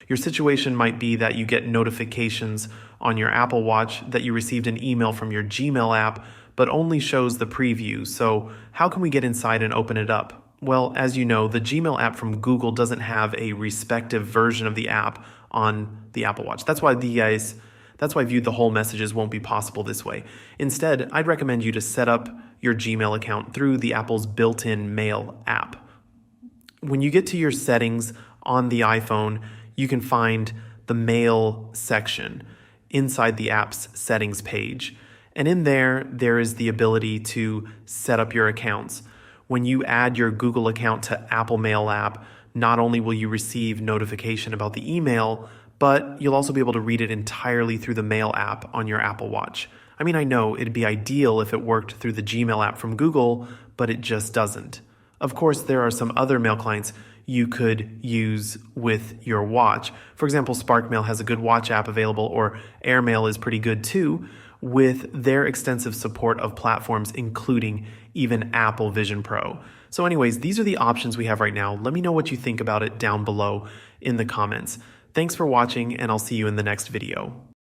Your situation might be that you get notifications on your Apple Watch that you received an email from your Gmail app, but only shows the preview. So how can we get inside and open it up? Well, as you know, the Gmail app from Google doesn't have a respective version of the app on the Apple Watch. That's why View the Whole Messages won't be possible this way. Instead, I'd recommend you to set up your Gmail account through the Apple's built-in Mail app. When you get to your settings on the iPhone, you can find the Mail section inside the app's settings page. And in there is the ability to set up your accounts. When you add your Google account to Apple Mail app, not only will you receive notification about the email, but you'll also be able to read it entirely through the Mail app on your Apple Watch. I mean, I know it'd be ideal if it worked through the Gmail app from Google, but it just doesn't. Of course, there are some other mail clients you could use with your watch. For example, SparkMail has a good watch app available, or AirMail is pretty good too, with their extensive support of platforms, including even Apple Vision Pro. So anyways, these are the options we have right now. Let me know what you think about it down below in the comments. Thanks for watching, and I'll see you in the next video.